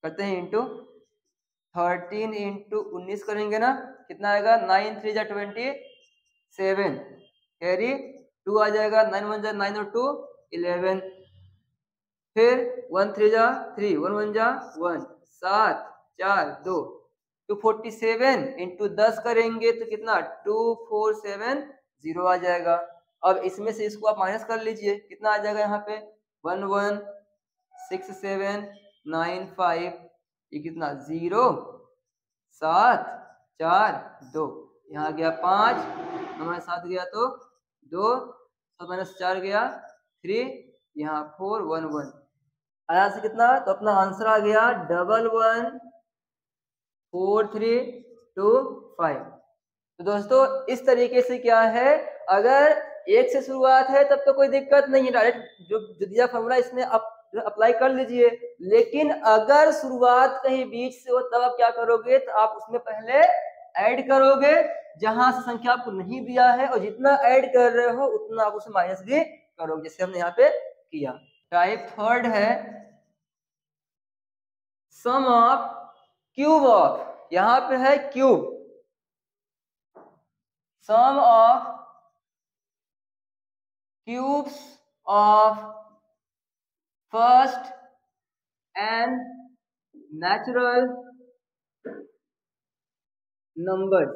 करते हैं इंटू 13 इंटू 19 करेंगे ना, कितना आएगा 9 3 जा 27, कैरी 2 आ जाएगा, 9 1 जा 9 और 2 11, फिर 1 3 जा 3, 1 1 जा 1, 7 4 2, 247 इंटू 10 करेंगे तो कितना 2470 आ जाएगा। अब इसमें से इसको आप माइनस कर लीजिए, कितना आ जाएगा यहाँ पे 1 1 6 7 9 5, ये कितना 0 7 4 2, यहाँ गया 5 हमारे साथ गया तो 2 -4 गया 3, यहाँ 4 1 1 आया से कितना, तो अपना आंसर आ गया 1 1 4 3 2 5। तो दोस्तों इस तरीके से क्या है, अगर 1 से शुरुआत है तब तो कोई दिक्कत नहीं है, डायरेक्ट जो दिया फॉर्मूला इसमें आप अप्लाई कर लीजिए, लेकिन अगर शुरुआत कहीं बीच से हो तब आप क्या करोगे, तो आप उसमें पहले ऐड करोगे जहां से संख्या आपको नहीं दिया है, और जितना ऐड कर रहे हो उतना आप उसे माइनस भी करोगे, जैसे हमने यहाँ पे किया। टाइप थर्ड है सम ऑफ क्यूब ऑफ, यहाँ पे है cube, sum of cubes of first and natural numbers,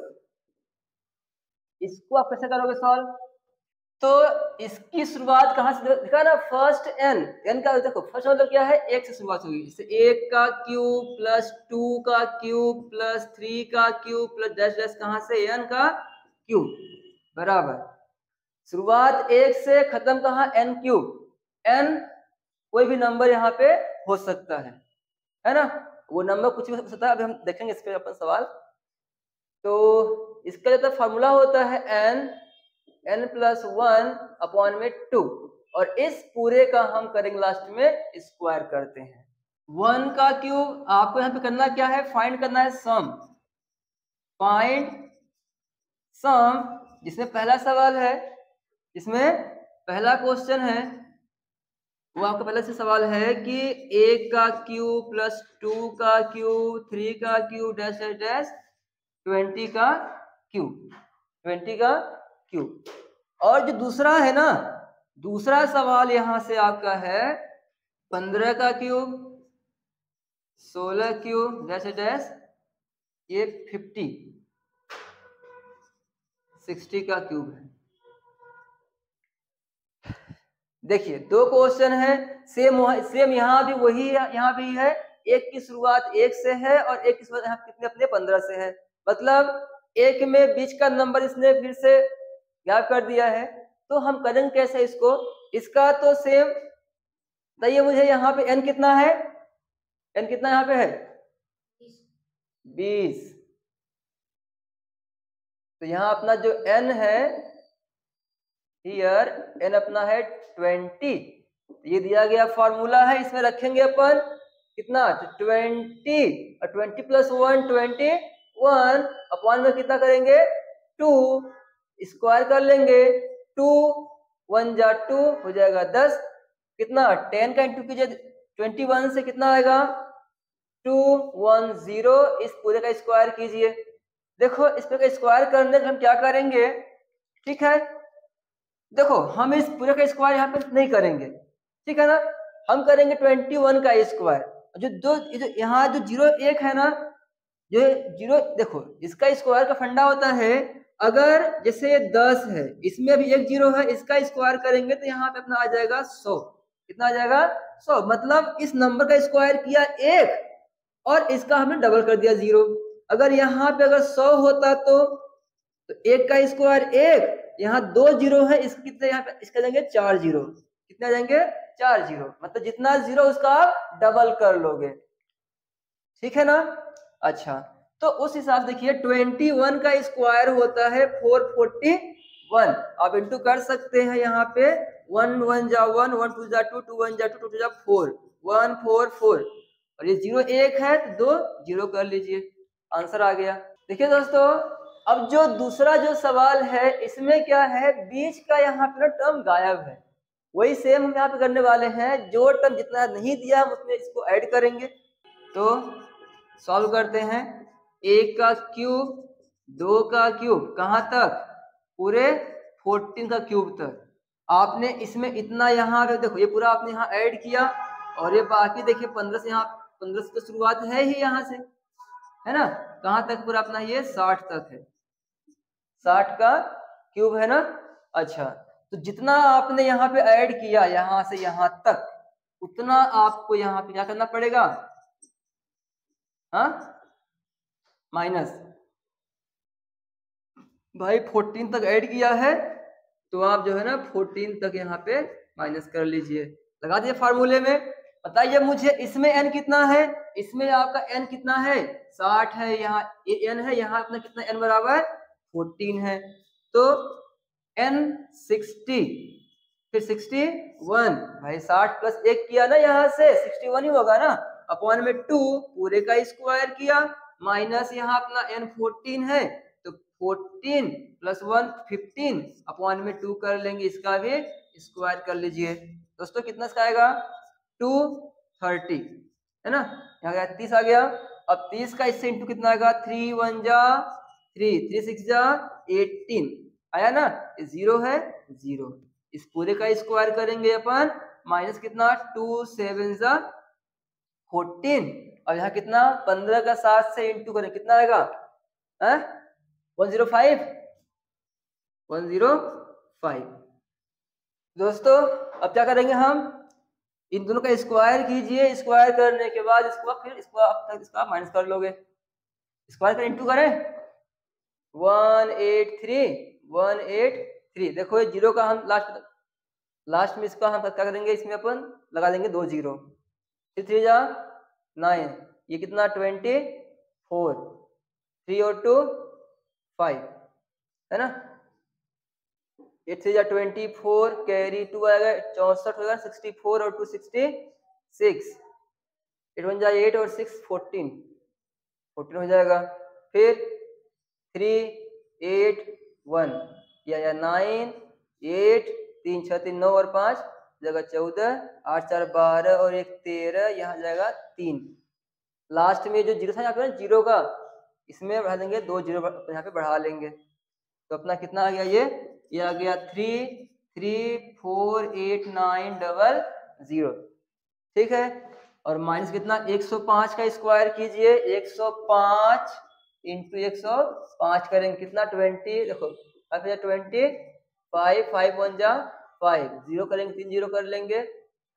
इसको आप कैसे करोगे सॉल्व, तो इसकी शुरुआत कहां से देखा ना, फर्स्ट एन का देखो, फर्स्ट मतलब क्या है, 1 से शुरुआत होगी, जैसे 1 का क्यूब प्लस 2 का क्यूब प्लस 3 का क्यूब प्लस डैश डैश, कहां से एन का क्यूब बराबर, शुरुआत 1 से खत्म कहां एन क्यूब, एन कोई भी नंबर यहाँ पे हो सकता है ना, वो नंबर कुछ भी हो सकता है, अभी हम देखेंगे इस पे अपन सवाल। तो इसका जो फॉर्मूला होता है n प्लस 1 अपॉन में 2, और इस पूरे का हम करेंगे लास्ट में स्क्वायर करते हैं। 1 का क्यूब आपको यहाँ पे करना क्या है, फाइंड करना है सम, फाइंड सम, जिसमें पहला सवाल है, इसमें पहला क्वेश्चन है वो आपका पहले से सवाल है कि 1 का क्यूब प्लस 2 का क्यूब 3 का क्यूब डैश डैश डैश 20 का क्यूब, 20 का क्यूब। और जो दूसरा है ना, दूसरा सवाल यहां से आपका है 15 का क्यूब, 16 क्यूब डैश डैश, ये 60 का क्यूब है। देखिए दो क्वेश्चन है, सेम यहाँ भी वही है, यहाँ भी है। एक की शुरुआत 1 से है और एक की शुरुआत यहाँ कितने अपने 15 से है। मतलब एक में बीच का नंबर इसने फिर से गायब कर दिया है। तो हम करेंगे कैसे इसको, इसका तो सेम बताइए मुझे, यहाँ पे n कितना है, n कितना यहाँ पे है 20। तो यहाँ अपना जो n है हियर, n अपना है 20। ये दिया गया फॉर्मूला है, इसमें रखेंगे अपन कितना 20 और 20 प्लस 1 21 अपॉन में कितना करेंगे 2, स्क्वायर कर लेंगे 2 1 जा 2 हो जाएगा 10। कितना 10 का इंटू कीजिए 21 से कितना आएगा 210। इस पूरे का स्क्वायर कीजिए। देखो इस पूरे का स्क्वायर करने के हम क्या करेंगे, ठीक है, देखो हम इस पूरे का स्क्वायर यहाँ पे नहीं करेंगे, ठीक है ना, हम करेंगे 21 का स्क्वायर। जो यहाँ जो 0 1 है ना, जो 0 देखो इसका स्क्वायर का फंडा होता है, अगर जैसे 10 है इसमें भी एक 0 है, इसका स्क्वायर करेंगे तो यहाँ पे अपना आ जाएगा 100। कितना आ जाएगा 100। मतलब इस नंबर का स्क्वायर किया 1 और इसका हमने डबल कर दिया 0। अगर यहाँ पे अगर 100 होता तो 1 का स्क्वायर 1, यहाँ 2 0 है, इस कितने यहाँ पे इसका देंगे 4 0। कितने देंगे 4 0। मतलब जितना 0 उसका आप डबल कर लोगे, ठीक है ना। अच्छा तो उस हिसाब से देखिए 21 का स्क्वायर होता है 441। आप इंटू कर सकते हैं यहाँ पे 1 1 जा 1 1 2 जा 2 2 1 जा 2 2 जा 4 144 और ये 0 1 है तो 2 0 कर लीजिए, आंसर आ गया। देखिए दोस्तों अब जो दूसरा जो सवाल है इसमें क्या है, बीच का यहाँ पे टर्म गायब है। वही सेम हम यहाँ पे करने वाले हैं, जो टर्म जितना नहीं दिया हम उसमें इसको ऐड करेंगे। तो सॉल्व करते हैं। 1 का क्यूब 2 का क्यूब कहाँ तक, पूरे 14 का क्यूब तक। आपने इसमें इतना यहाँ पे देखो ये पूरा आपने यहाँ ऐड किया और ये बाकी देखिए 15 से, यहाँ 15 से तो शुरुआत है ही यहाँ से, है ना, कहाँ तक पूरा अपना ये 60 तक है, 60 का क्यूब है ना। अच्छा तो जितना आपने यहाँ पे ऐड किया यहाँ से यहाँ तक, उतना आपको यहाँ पे क्या करना पड़ेगा, हाँ माइनस। भाई 14 तक ऐड किया है तो आप जो है ना 14 तक यहाँ पे माइनस कर लीजिए, लगा दिए फार्मूले में। बताइए मुझे इसमें n कितना है, इसमें आपका n कितना है 60 है, यहाँ n है, यहाँ अपना कितना n बराबर 14 है। तो n 60 फिर 61, भाई 60 प्लस 1 किया ना यहाँ से 61 ही होगा ना, अपॉन में 2 पूरे का स्क्वायर किया, माइनस यहाँ अपना n 14 है तो 14 प्लस 1 15 अपॉन में 2 कर लेंगे, इसका भी स्क्वायर कर लीजिए। दोस्तों कितना इसका आएगा 230, है ना, यहाँ गया 30 आ गया। अब 30 का इससे इंटू कितना आएगा 3 1 जा 3 3 6 जा 18 आया ना, 0 है 0। इस पूरे का स्क्वायर करेंगे अपन, माइनस कितना 2 7 जा 14 और यहाँ कितना 15 का 7 से इंटू करें कितना आएगा 105 105। दोस्तों अब क्या करेंगे हम, इन दोनों का स्क्वायर कीजिए, स्क्वायर करने के बाद इसको फिर इसका माइनस कर लोगे, स्क्वायर कर इंटू करें 183 देखो ये 0 का हम लास्ट में इसका हम क्या करेंगे, इसमें अपन लगा देंगे 2 0, फिर 3 जा 9, ये कितना 24, 3 और 2 5, है ना, 8 3 जा 24 कैरी 2 आएगा 64 होगा, 64 और 2 66, 8 1 जा 8 और 6 14 हो जाएगा। फिर 3 8 1 या 9 8 3 6 3 9 और 5 जगह 14 8 4 12 और 1 13, यहाँ जाएगा 3। लास्ट में जो 0 था यहाँ पे 0 का, इसमें बढ़ा देंगे 2 0 यहाँ पे बढ़ा लेंगे, तो अपना कितना आ गया, ये आ गया 3 3 4 8 9 0। ठीक है। और माइनस कितना 105 का स्क्वायर कीजिए, 105 इंटू 105 करेंगे कितना 20, देखो 20, 5 1 जा 5, 0 करेंगे 3 0 कर लेंगे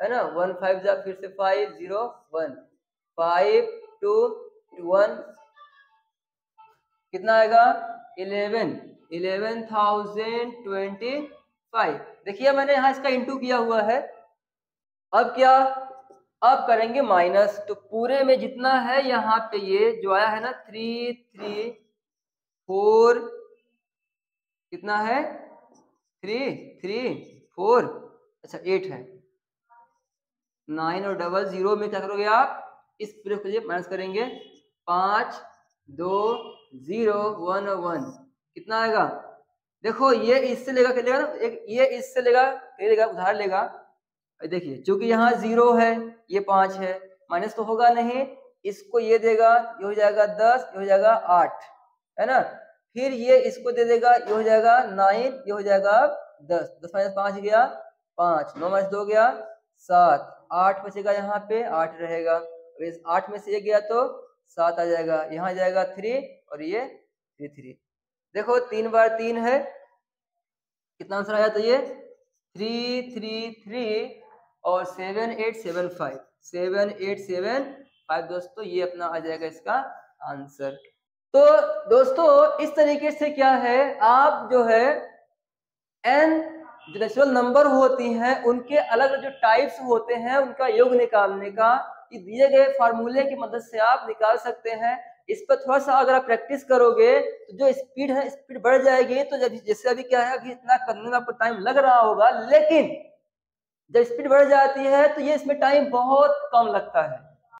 है ना, 1 5 जा फिर से 5 0 1 5 2 1 कितना आएगा 11,025। देखिए मैंने यहाँ इसका इंटू किया हुआ है। अब क्या, अब करेंगे माइनस, तो पूरे में जितना है यहाँ पे ये जो आया है ना 3 3 4 कितना है 3 3 4 अच्छा 8 है, 9 और डबल 0 में क्या करोगे आप, इस पूरे को माइनस करेंगे 5 2 0 1 1 कितना आएगा, देखो ये इससे लेगा क्या लेगा ना, एक ये इससे लेगा क्या लेगा उधार लेगा। देखिए चूंकि यहाँ 0 है ये 5 है, माइनस तो होगा नहीं, इसको ये देगा ये हो जाएगा 10, ये हो जाएगा 8 है ना, फिर ये इसको दे देगा ये हो जाएगा 9, ये हो जाएगा 10, 10 माइनस 5 गया 5, 9 माइनस 2 गया 7, 8 बचेगा यहाँ पे 8 रहेगा, इस 8 में से ये गया तो 7 आ जाएगा, यहाँ जाएगा 3 और ये 3 देखो 3 बार 3 है, कितना आंसर आया, तो ये 3 3 3 और 7875 7875 दोस्तों, ये अपना आ जाएगा इसका आंसर। तो दोस्तों इस तरीके से क्या है, आप जो है n जो नेचुरल नंबर होती हैं उनके अलग अलग जो टाइप्स होते हैं उनका योग निकालने का ये दिए गए फार्मूले की मदद से आप निकाल सकते हैं। इस पर थोड़ा सा अगर आप प्रैक्टिस करोगे तो जो स्पीड है स्पीड बढ़ जाएगी। तो जब जैसे अभी क्या है, अभी इतना करने में आपको टाइम लग रहा होगा, लेकिन जब स्पीड बढ़ जाती है तो ये इसमें टाइम बहुत कम लगता है।